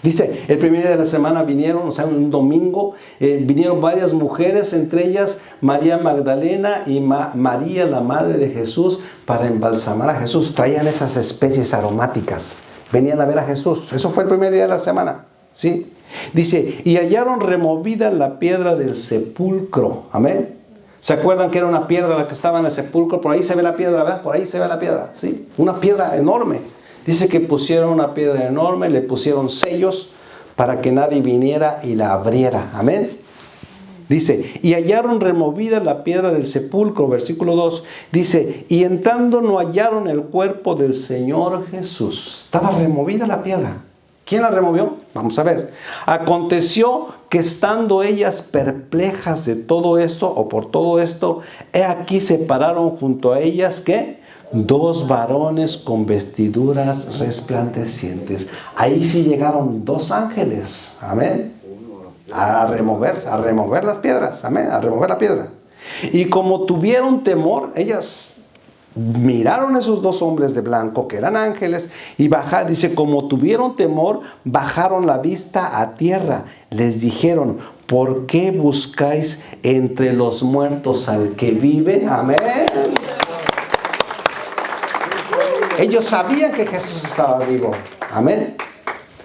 Dice, el primer día de la semana vinieron, o sea, un domingo, vinieron varias mujeres, entre ellas María Magdalena y María, la madre de Jesús, para embalsamar a Jesús. Traían esas especies aromáticas. Venían a ver a Jesús. Eso fue el primer día de la semana. ¿Sí? Dice, y hallaron removida la piedra del sepulcro. Amén. ¿Se acuerdan que era una piedra la que estaba en el sepulcro? Por ahí se ve la piedra, ¿verdad? Por ahí se ve la piedra. ¿Sí? Una piedra enorme. Dice que pusieron una piedra enorme, le pusieron sellos para que nadie viniera y la abriera. Amén. Dice, y hallaron removida la piedra del sepulcro, versículo 2. Dice, y entrando no hallaron el cuerpo del Señor Jesús. Estaba removida la piedra. ¿Quién la removió? Vamos a ver. Aconteció que estando ellas perplejas de todo esto, o por todo esto, he aquí se pararon junto a ellas, ¿qué? 2 varones con vestiduras resplandecientes. Ahí sí llegaron 2 ángeles. Amén. A remover las piedras. Amén. A remover la piedra. Y como tuvieron temor, ellas miraron a esos 2 hombres de blanco que eran ángeles y bajaron. Dice, como tuvieron temor, bajaron la vista a tierra. Les dijeron, ¿por qué buscáis entre los muertos al que vive? Amén. Ellos sabían que Jesús estaba vivo. Amén.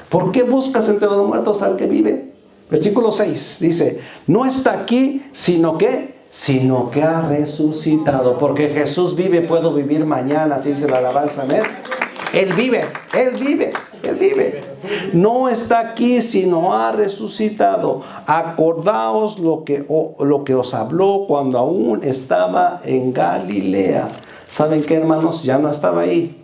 ¿Por qué buscas entre los muertos al que vive? Versículo 6 dice, no está aquí, sino que ha resucitado. Porque Jesús vive, puedo vivir mañana. Así dice la alabanza. Amén. Él vive, Él vive, Él vive. No está aquí, sino ha resucitado. Acordaos lo que os habló cuando aún estaba en Galilea. ¿Saben qué, hermanos? Ya no estaba ahí.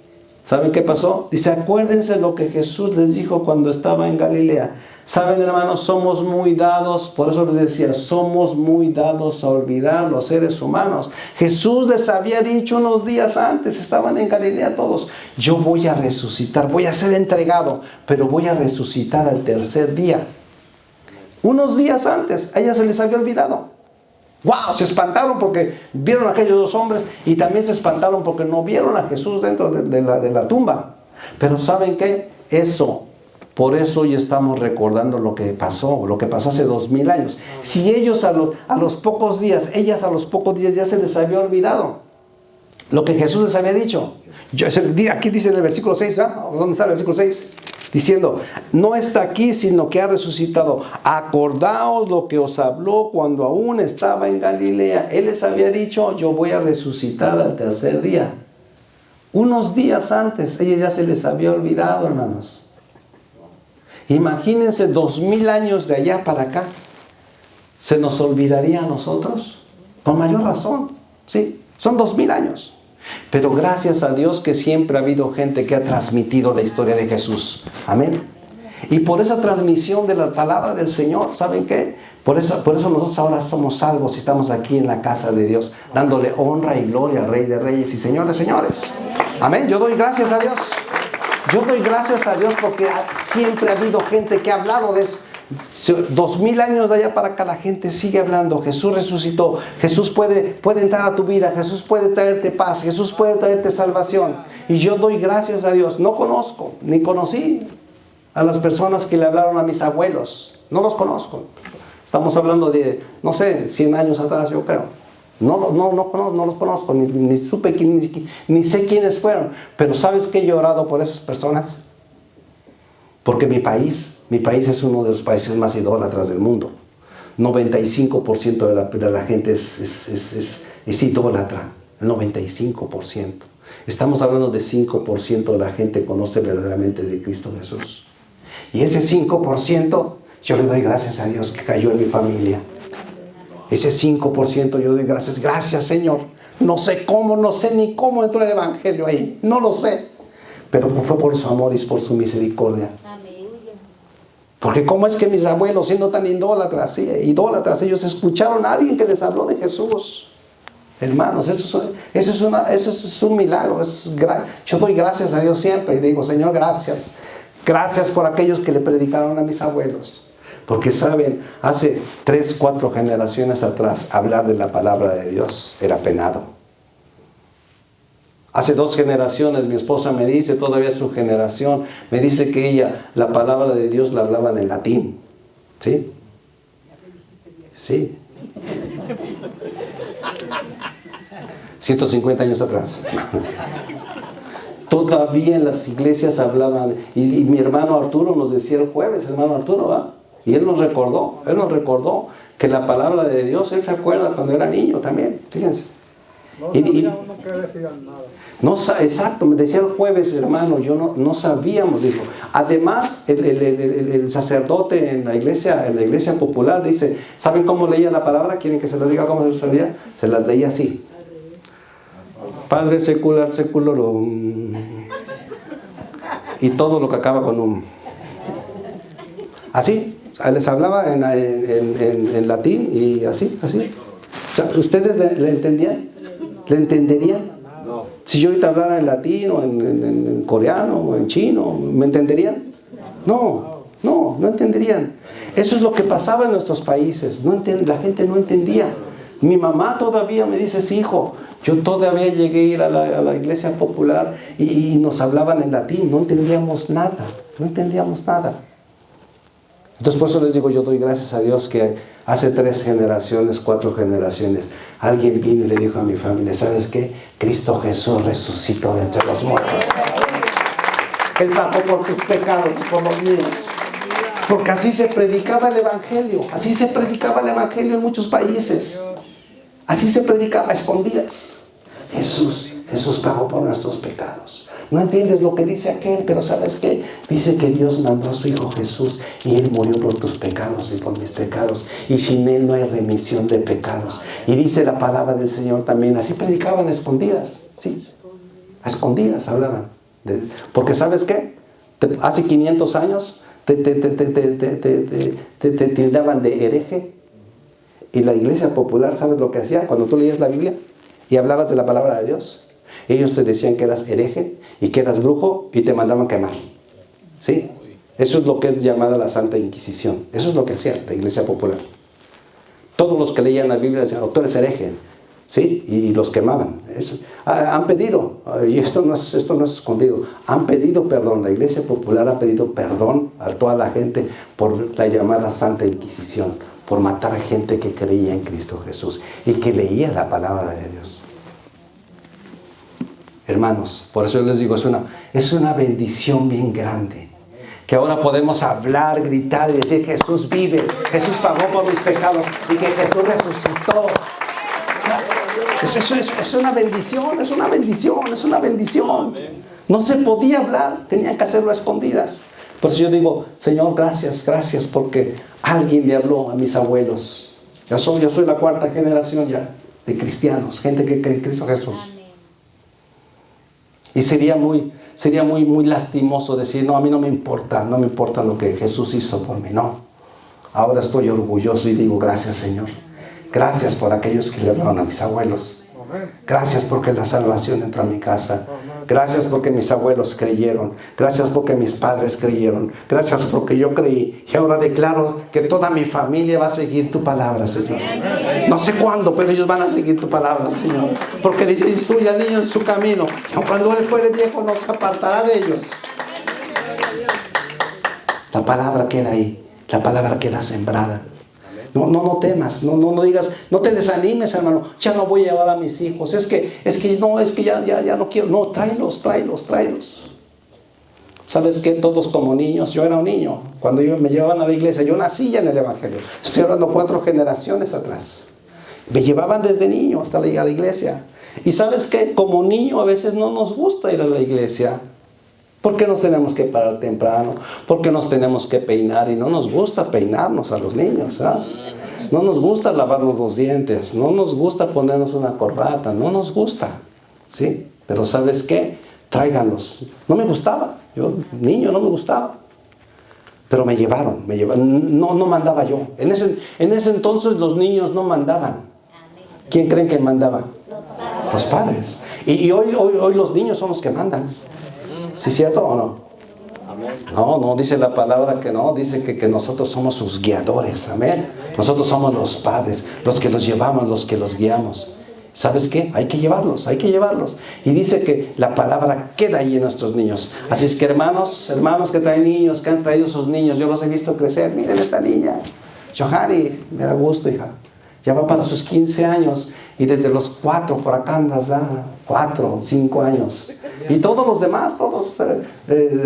¿Saben qué pasó? Dice, acuérdense lo que Jesús les dijo cuando estaba en Galilea. ¿Saben, hermanos? Somos muy dados, por eso les decía, somos muy dados a olvidar los seres humanos. Jesús les había dicho unos días antes, estaban en Galilea todos, yo voy a resucitar, voy a ser entregado, pero voy a resucitar al tercer día. Unos días antes, a ellas se les había olvidado. ¡Wow! Se espantaron porque vieron a aquellos 2 hombres y también se espantaron porque no vieron a Jesús dentro de la tumba. Pero ¿saben qué? Por eso hoy estamos recordando lo que pasó hace 2000 años. Si ellos a los pocos días, ellas a los pocos días ya se les había olvidado lo que Jesús les había dicho. Aquí dice en el versículo 6, ¿verdad? ¿Dónde está el versículo 6? Diciendo, no está aquí, sino que ha resucitado. Acordaos lo que os habló cuando aún estaba en Galilea. Él les había dicho, yo voy a resucitar al tercer día. Unos días antes, ellos ya se les había olvidado, hermanos. Imagínense 2000 años de allá para acá. ¿Se nos olvidaría a nosotros? Por mayor razón, sí, son 2000 años. Pero gracias a Dios que siempre ha habido gente que ha transmitido la historia de Jesús. Amén. Y por esa transmisión de la palabra del Señor, ¿saben qué? Por eso nosotros ahora somos salvos y estamos aquí en la casa de Dios, dándole honra y gloria al Rey de Reyes y Señor de Señores. Amén. Yo doy gracias a Dios. Yo doy gracias a Dios porque siempre ha habido gente que ha hablado de eso. 2000 años de allá para acá la gente sigue hablando. Jesús resucitó. Jesús puede entrar a tu vida. Jesús puede traerte paz. Jesús puede traerte salvación. Y yo doy gracias a Dios. No conozco, ni conocí a las personas que le hablaron a mis abuelos. No los conozco. Estamos hablando de, no sé, 100 años atrás, yo creo. No los conozco, ni supe ni sé quiénes fueron. Pero ¿sabes qué? Yo he orado por esas personas. Porque mi país es uno de los países más idólatras del mundo. 95% de la gente es idólatra. El 95%. Estamos hablando de 5% de la gente que conoce verdaderamente de Cristo Jesús. Y ese 5%, yo le doy gracias a Dios que cayó en mi familia. Ese 5% yo doy gracias. Gracias, Señor. No sé ni cómo entró el Evangelio ahí. No lo sé. Pero fue por su amor y por su misericordia. Porque cómo es que mis abuelos, siendo tan idólatras, ellos escucharon a alguien que les habló de Jesús. Hermanos, eso es un milagro. Yo doy gracias a Dios siempre y digo, Señor, gracias. Gracias por aquellos que le predicaron a mis abuelos. Porque saben, hace 3, 4 generaciones atrás, hablar de la palabra de Dios era penado. Hace 2 generaciones, mi esposa me dice, todavía su generación, me dice que ella, la palabra de Dios la hablaban en latín. ¿Sí? Sí. 150 años atrás. Todavía en las iglesias hablaban, y mi hermano Arturo nos decía el jueves, hermano Arturo, ¿va? Y él nos recordó que la palabra de Dios, él se acuerda cuando era niño también, fíjense. No sabía uno que decían nada. No, exacto, me decía el jueves, hermano, no sabíamos, dijo. Además, el sacerdote en la iglesia popular dice, ¿saben cómo leía la palabra? ¿Quieren que se las diga cómo se leía? Se las leía así. Padre secular, seculorum. Y todo lo que acaba con un. Así, les hablaba en latín y así. O sea, ¿ustedes le entendían? ¿Le entenderían? No. Si yo ahorita hablara en latín o en coreano o en chino, ¿me entenderían? No entenderían. Eso es lo que pasaba en nuestros países. La gente no entendía. Mi mamá todavía me dice, sí, hijo, yo todavía llegué a ir a la iglesia popular y nos hablaban en latín, no entendíamos nada. Entonces por eso les digo, yo doy gracias a Dios que hace 3 generaciones, 4 generaciones, alguien vino y le dijo a mi familia, ¿sabes qué? Cristo Jesús resucitó de entre los muertos. Él pagó por tus pecados y por los míos. Porque así se predicaba el Evangelio. Así se predicaba el Evangelio en muchos países. Así se predicaba a escondidas. Jesús pagó por nuestros pecados. No entiendes lo que dice aquel, pero ¿sabes qué? Dice que Dios mandó a su Hijo Jesús y Él murió por tus pecados y por mis pecados. Y sin Él no hay remisión de pecados. Y dice la palabra del Señor también. Así predicaban a escondidas. Sí, a escondidas hablaban. Porque ¿sabes qué? Hace 500 años te tildaban de hereje. Y la iglesia popular, ¿sabes lo que hacía? Cuando tú leías la Biblia y hablabas de la palabra de Dios, ellos te decían que eras hereje y que eras brujo y te mandaban quemar. ¿Sí? Eso es lo que es llamada la Santa Inquisición. Eso es lo que hacía la iglesia popular. Todos los que leían la Biblia decían, tú eres hereje. ¿Sí? Y los quemaban. Han pedido, y esto no es escondido, han pedido perdón. La iglesia popular ha pedido perdón a toda la gente por la llamada Santa Inquisición, por matar a gente que creía en Cristo Jesús y que leía la palabra de Dios. Hermanos, por eso yo les digo, es una bendición bien grande. Que ahora podemos hablar, gritar y decir, Jesús vive, Jesús pagó por mis pecados y que Jesús resucitó. Es una bendición. No se podía hablar, tenían que hacerlo a escondidas. Por eso yo digo, Señor, gracias porque alguien le habló a mis abuelos. Yo soy la 4ª generación ya de cristianos, gente que cree en Cristo Jesús. Y sería muy lastimoso decir, no, a mí no me importa lo que Jesús hizo por mí, no. Ahora estoy orgulloso y digo, gracias, Señor. Gracias por aquellos que le hablaron a mis abuelos. Gracias porque la salvación entró a mi casa. Gracias porque mis abuelos creyeron. Gracias porque mis padres creyeron. Gracias porque yo creí. Y ahora declaro que toda mi familia va a seguir tu palabra, Señor. No sé cuándo, pero ellos van a seguir tu palabra, Señor. Porque dice, instruye al niño en su camino. Y cuando él fuere viejo, no se apartará de ellos. La palabra queda ahí. La palabra queda sembrada. No temas, no digas, no te desanimes, hermano. Ya no voy a llevar a mis hijos. Es que ya no quiero. No, tráelos. ¿Sabes qué? Todos como niños, yo era un niño. Cuando me llevaban a la iglesia, yo nací ya en el Evangelio. Estoy hablando 4 generaciones atrás. Me llevaban desde niño hasta la iglesia. Y ¿sabes qué? Como niño a veces no nos gusta ir a la iglesia. ¿Por qué nos tenemos que parar temprano? ¿Por qué nos tenemos que peinar? Y no nos gusta peinarnos a los niños, ¿verdad? No nos gusta lavarnos los dientes. No nos gusta ponernos una corbata. No nos gusta, ¿sí? Pero ¿sabes qué? Tráiganlos. No me gustaba. Yo, niño, no me gustaba. Pero me llevaron. No mandaba yo. En ese entonces los niños no mandaban. ¿Quién creen que mandaba? Los padres. Y hoy los niños son los que mandan. ¿Sí es cierto o no? No, dice la palabra que no, dice que nosotros somos sus guiadores, amén. Nosotros somos los padres, los que los llevamos, los que los guiamos. ¿Sabes qué? Hay que llevarlos. Y dice que la palabra queda ahí en nuestros niños. Así es que hermanos que traen niños, que han traído sus niños, yo los he visto crecer. Miren esta niña, Johari, me da gusto, hija. Ya va para sus 15 años y desde los 4 por acá andas, 4, 5 años. Y todos los demás, todos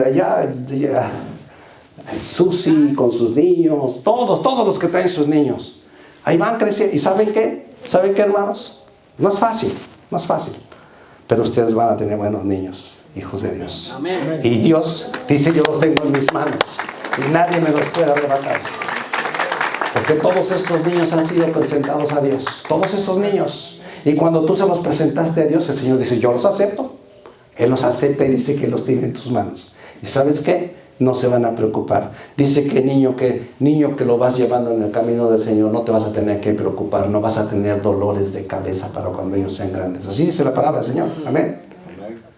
allá, Susi con sus niños, todos los que traen sus niños. Ahí van creciendo. ¿Y saben qué? ¿Saben qué, hermanos? No es fácil. Pero ustedes van a tener buenos niños, hijos de Dios. Amén. Y Dios dice, yo los tengo en mis manos y nadie me los puede arrebatar. Porque todos estos niños han sido presentados a Dios. Todos estos niños. Y cuando tú se los presentaste a Dios, el Señor dice, yo los acepto. Él los acepta y dice que los tiene en tus manos. ¿Y sabes qué? No se van a preocupar. Dice que niño que lo vas llevando en el camino del Señor, no te vas a tener que preocupar. No vas a tener dolores de cabeza para cuando ellos sean grandes. Así dice la palabra del Señor. Amén.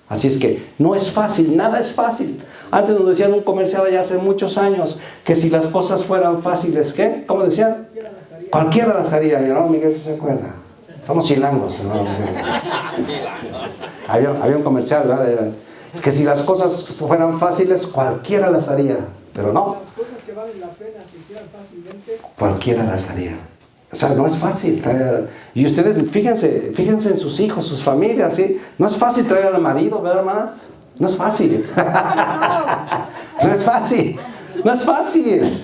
Así es que no es fácil, nada es fácil. Antes nos decían un comercial allá hace muchos años que si las cosas fueran fáciles, ¿qué? ¿Cómo decían? Cualquiera las haría, ¿no? Miguel se acuerda. Somos chilangos, ¿no? Había un comercial, ¿verdad? Es que si las cosas fueran fáciles, cualquiera las haría. Pero no. Las cosas que valen la pena, si hicieran fácilmente, cualquiera las haría. O sea, no es fácil traer. Y ustedes, fíjense en sus hijos, sus familias, ¿sí? No es fácil traer al marido, ¿verdad, hermanas? No es fácil. No es fácil. No es fácil.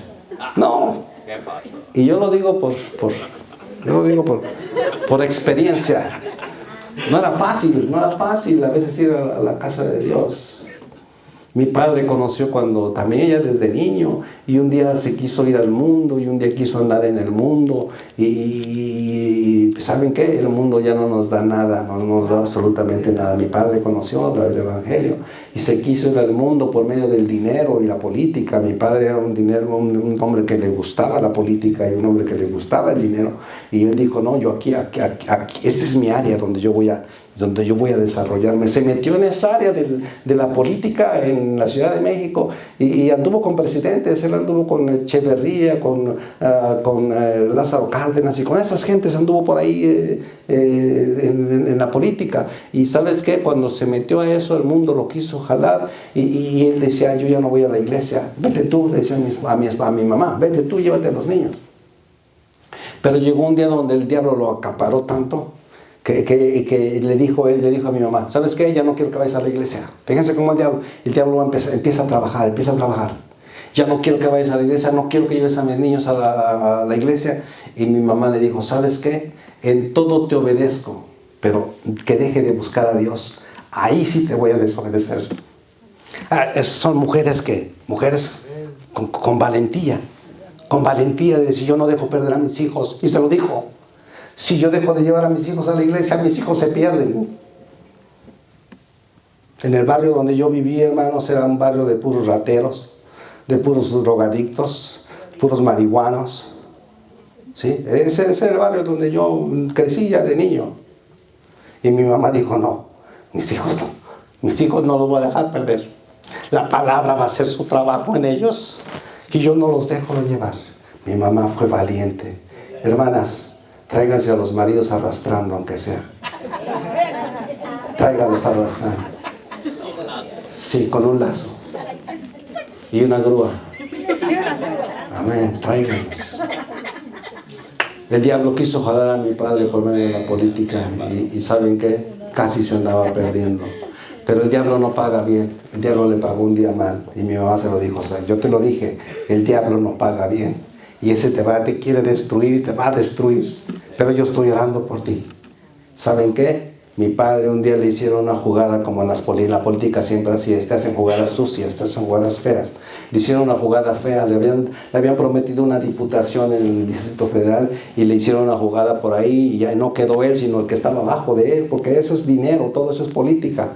No. Y yo lo digo por experiencia. No era fácil a veces ir a la casa de Dios. Mi padre conoció cuando también ella desde niño, y un día se quiso ir al mundo, y un día quiso andar en el mundo, y ¿saben qué? El mundo ya no nos da nada, no nos da absolutamente nada. Mi padre conoció el Evangelio, y se quiso ir al mundo por medio del dinero y la política. Mi padre era un hombre que le gustaba la política, y un hombre que le gustaba el dinero, y él dijo, no, yo aquí esta es mi área donde yo voy a desarrollarme. Se metió en esa área de la política en la Ciudad de México y anduvo con presidentes. Él anduvo con Echeverría, con Lázaro Cárdenas, y con esas gentes anduvo por ahí en la política. Y ¿sabes qué? Cuando se metió a eso, el mundo lo quiso jalar, y él decía, yo ya no voy a la iglesia. Vete tú, le decía a mi mamá, vete tú, llévate a los niños. Pero llegó un día donde el diablo lo acaparó tanto que le dijo a mi mamá, ¿sabes qué? Ya no quiero que vayas a la iglesia. Fíjense cómo el diablo empieza a trabajar. Ya no quiero que vayas a la iglesia, no quiero que lleves a mis niños a la iglesia. Y mi mamá le dijo, ¿sabes qué? En todo te obedezco, pero que deje de buscar a Dios. Ahí sí te voy a desobedecer. Son mujeres con valentía. Con valentía de decir, yo no dejo perder a mis hijos. Y se lo dijo. Si yo dejo de llevar a mis hijos a la iglesia, mis hijos se pierden. En el barrio donde yo viví, hermanos, era un barrio de puros rateros, de puros drogadictos, puros marihuanos. ¿Sí? Ese era el barrio donde yo crecí ya de niño. Y mi mamá dijo, no, mis hijos no los voy a dejar perder. La palabra va a hacer su trabajo en ellos y yo no los dejo de llevar. Mi mamá fue valiente. Hermanas, tráiganse a los maridos arrastrando, aunque sea. Tráiganlos arrastrando. Sí, con un lazo. Y una grúa. Amén, tráiganlos. El diablo quiso jalar a mi padre por medio de la política. Y ¿saben qué? Casi se andaba perdiendo. Pero el diablo no paga bien. El diablo le pagó un día mal. Y mi mamá se lo dijo, o sea, yo te lo dije, el diablo no paga bien. Y ese te quiere destruir y te va a destruir. Pero yo estoy orando por ti. ¿Saben qué? Mi padre un día le hicieron una jugada como en la política siempre así. Te hacen jugadas sucias, te hacen jugadas feas. Le hicieron una jugada fea. Le habían prometido una diputación en el Distrito Federal y le hicieron una jugada por ahí. Y ya no quedó él, sino el que estaba abajo de él. Porque eso es dinero, todo eso es política.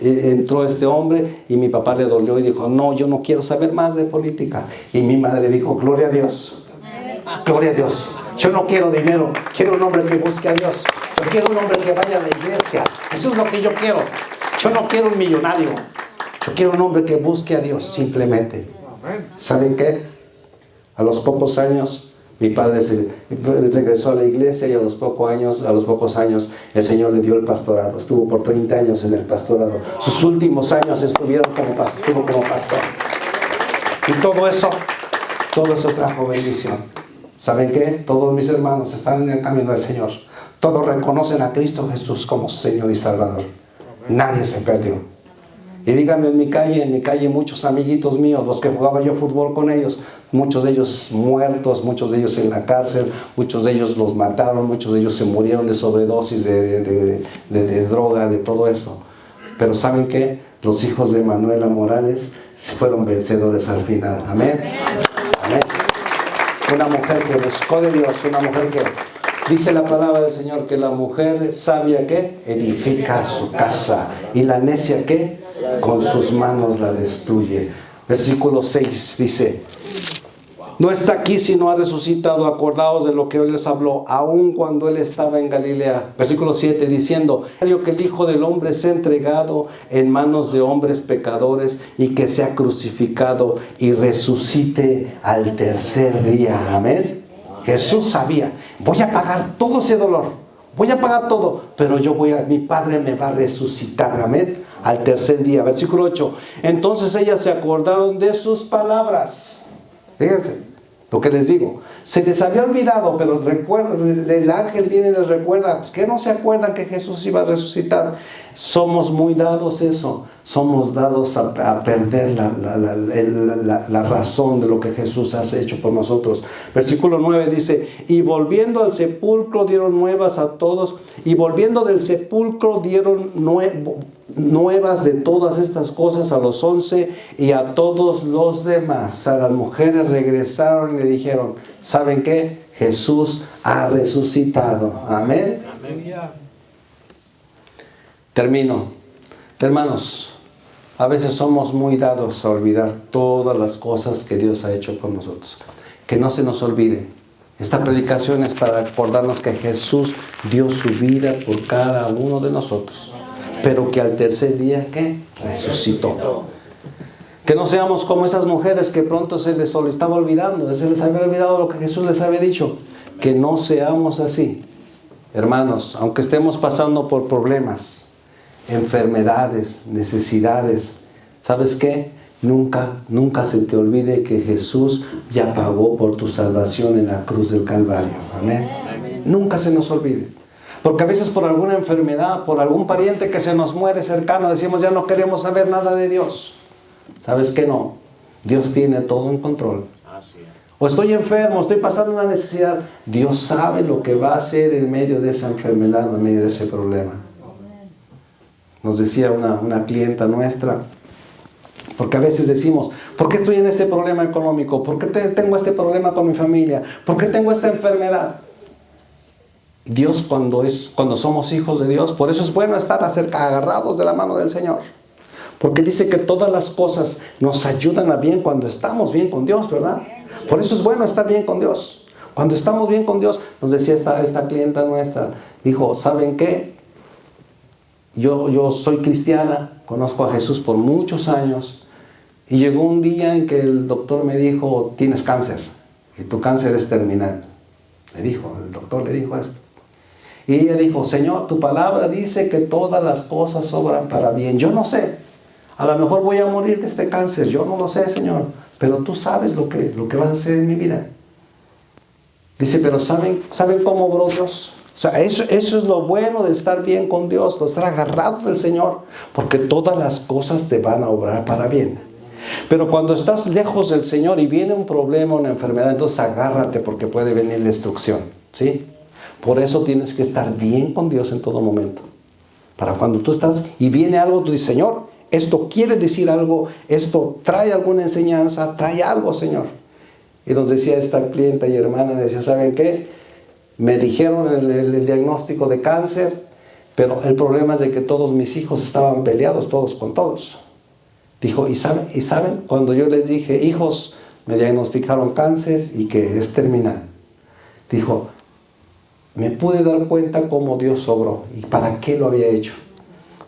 Entró este hombre y mi papá le dolió y dijo, no, yo no quiero saber más de política. Y mi madre dijo, gloria a Dios, gloria a Dios. Yo no quiero dinero, quiero un hombre que busque a Dios. Yo quiero un hombre que vaya a la iglesia. Eso es lo que yo quiero. Yo no quiero un millonario. Yo quiero un hombre que busque a Dios simplemente. ¿Saben qué? A los pocos años, mi padre regresó a la iglesia y a los pocos años, el Señor le dio el pastorado. Estuvo por 30 años en el pastorado. Sus últimos años estuvo como pastor. Y todo eso trajo bendición. ¿Saben qué? Todos mis hermanos están en el camino del Señor. Todos reconocen a Cristo Jesús como su Señor y Salvador. Nadie se perdió. Y díganme, en mi calle muchos amiguitos míos, los que jugaba yo fútbol con ellos, muchos de ellos muertos, muchos de ellos en la cárcel, muchos de ellos los mataron, muchos de ellos se murieron de sobredosis de droga, de todo eso. Pero ¿saben qué? Los hijos de Manuela Morales fueron vencedores al final. Amén. Amén. Una mujer que buscó de Dios, una mujer que... Dice la palabra del Señor que la mujer sabia que edifica su casa y la necia que con sus manos la destruye. Versículo 6 dice: no está aquí sino ha resucitado. Acordaos de lo que Él les habló aun cuando Él estaba en Galilea. Versículo 7 diciendo: que el Hijo del Hombre sea entregado en manos de hombres pecadores y que sea crucificado y resucite al tercer día. Amén. Jesús sabía, voy a pagar todo ese dolor, voy a pagar todo, pero mi Padre me va a resucitar, amén, al tercer día. Versículo 8, entonces ellas se acordaron de sus palabras. Fíjense lo que les digo, se les había olvidado, pero el ángel viene y les recuerda. Pues, ¿qué no se acuerdan que Jesús iba a resucitar? Somos muy dados eso, somos dados a perder la razón de lo que Jesús ha hecho por nosotros. Versículo 9 dice: y volviendo al sepulcro dieron nuevas a todos, y volviendo del sepulcro dieron nuevas de todas estas cosas a los 11 y a todos los demás. O sea, las mujeres regresaron y le dijeron: ¿saben qué? Jesús ha resucitado. Amén. Termino. Hermanos, a veces somos muy dados a olvidar todas las cosas que Dios ha hecho por nosotros. Que no se nos olvide. Esta predicación es para recordarnos que Jesús dio su vida por cada uno de nosotros, pero que al tercer día, ¿qué? Resucitó. Que no seamos como esas mujeres que pronto se les estaba olvidando, se les había olvidado lo que Jesús les había dicho. Que no seamos así. Hermanos, aunque estemos pasando por problemas, enfermedades, necesidades, ¿sabes qué? Nunca se te olvide que Jesús ya pagó por tu salvación en la cruz del Calvario. Amén. Amén. Nunca se nos olvide. Porque a veces por alguna enfermedad, por algún pariente que se nos muere cercano, decimos: ya no queremos saber nada de Dios. ¿Sabes qué? No. Dios tiene todo en control. O estoy enfermo, estoy pasando una necesidad. Dios sabe lo que va a hacer en medio de esa enfermedad, en medio de ese problema. Nos decía una clienta nuestra, porque a veces decimos: ¿por qué estoy en este problema económico? ¿Por qué tengo este problema con mi familia? ¿Por qué tengo esta enfermedad? Dios, cuando somos hijos de Dios, por eso es bueno estar agarrados de la mano del Señor. Porque dice que todas las cosas nos ayudan a bien cuando estamos bien con Dios, ¿verdad? Por eso es bueno estar bien con Dios. Cuando estamos bien con Dios, nos decía esta clienta nuestra, dijo: ¿saben qué? Yo soy cristiana, conozco a Jesús por muchos años, y llegó un día en que el doctor me dijo: tienes cáncer, y tu cáncer es terminal. El doctor le dijo esto. Y ella dijo: Señor, tu palabra dice que todas las cosas obran para bien. Yo no sé, a lo mejor voy a morir de este cáncer, yo no lo sé, Señor, pero tú sabes lo que vas a hacer en mi vida. Dice: pero ¿saben cómo obró Dios? O sea, eso es lo bueno de estar bien con Dios, de estar agarrado del Señor, porque todas las cosas te van a obrar para bien. Pero cuando estás lejos del Señor y viene un problema, una enfermedad, entonces agárrate, porque puede venir destrucción, ¿sí? Por eso tienes que estar bien con Dios en todo momento. Para cuando tú estás y viene algo, tú dices: Señor, esto quiere decir algo, esto trae alguna enseñanza, trae algo, Señor. Y nos decía esta clienta y hermana, decía: ¿saben qué? Me dijeron el diagnóstico de cáncer, pero el problema es de que todos mis hijos estaban peleados, todos con todos. Dijo: ¿y saben? Cuando yo les dije: hijos, me diagnosticaron cáncer y que es terminal. Dijo, me pude dar cuenta cómo Dios obró y para qué lo había hecho.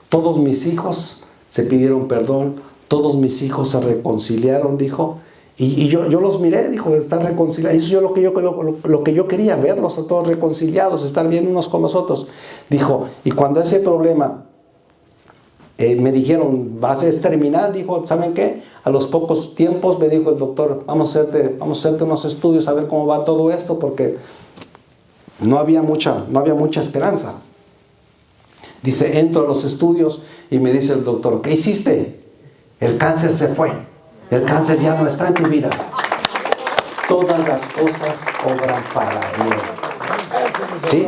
Todos mis hijos se pidieron perdón, todos mis hijos se reconciliaron, dijo. Y yo los miré, dijo, estar reconciliados. Eso es lo que yo quería, verlos a todos reconciliados, estar bien unos con los otros. Dijo, y cuando ese problema me dijeron, vas a terminar, dijo, ¿saben qué? A los pocos tiempos me dijo el doctor, vamos a hacerte unos estudios a ver cómo va todo esto, porque no había mucha esperanza. Dice, entro a los estudios y me dice el doctor, ¿qué hiciste? El cáncer se fue. El cáncer ya no está en tu vida. Todas las cosas obran para bien. ¿Sí?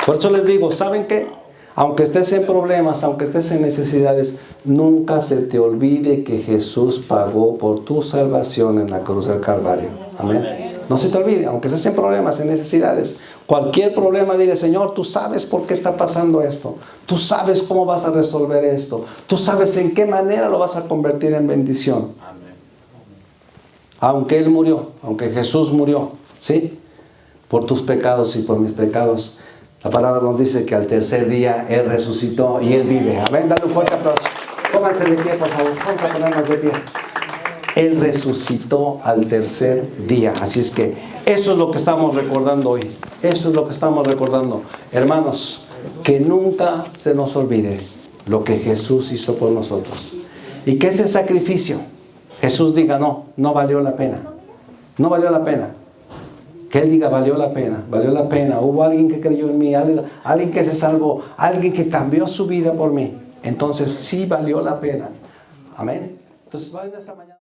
Por eso les digo, ¿saben qué? Aunque estés en problemas, aunque estés en necesidades, nunca se te olvide que Jesús pagó por tu salvación en la cruz del Calvario. Amén. No se te olvide, aunque estés en problemas, en necesidades. Cualquier problema, dile, Señor, tú sabes por qué está pasando esto. Tú sabes cómo vas a resolver esto. Tú sabes en qué manera lo vas a convertir en bendición. Aunque Él murió, aunque Jesús murió, ¿sí? Por tus pecados y por mis pecados. La palabra nos dice que al tercer día Él resucitó y Él vive. Amén, dale un fuerte aplauso. Pónganse de pie, por favor. Vamos a ponernos de pie. Él resucitó al tercer día. Así es que eso es lo que estamos recordando hoy. Eso es lo que estamos recordando. Hermanos, que nunca se nos olvide lo que Jesús hizo por nosotros. Y que ese sacrificio, Jesús diga, no valió la pena. No valió la pena. Que Él diga, valió la pena, valió la pena. Hubo alguien que creyó en mí, alguien que se salvó, alguien que cambió su vida por mí. Entonces sí valió la pena. Amén. Entonces, vayan esta mañana.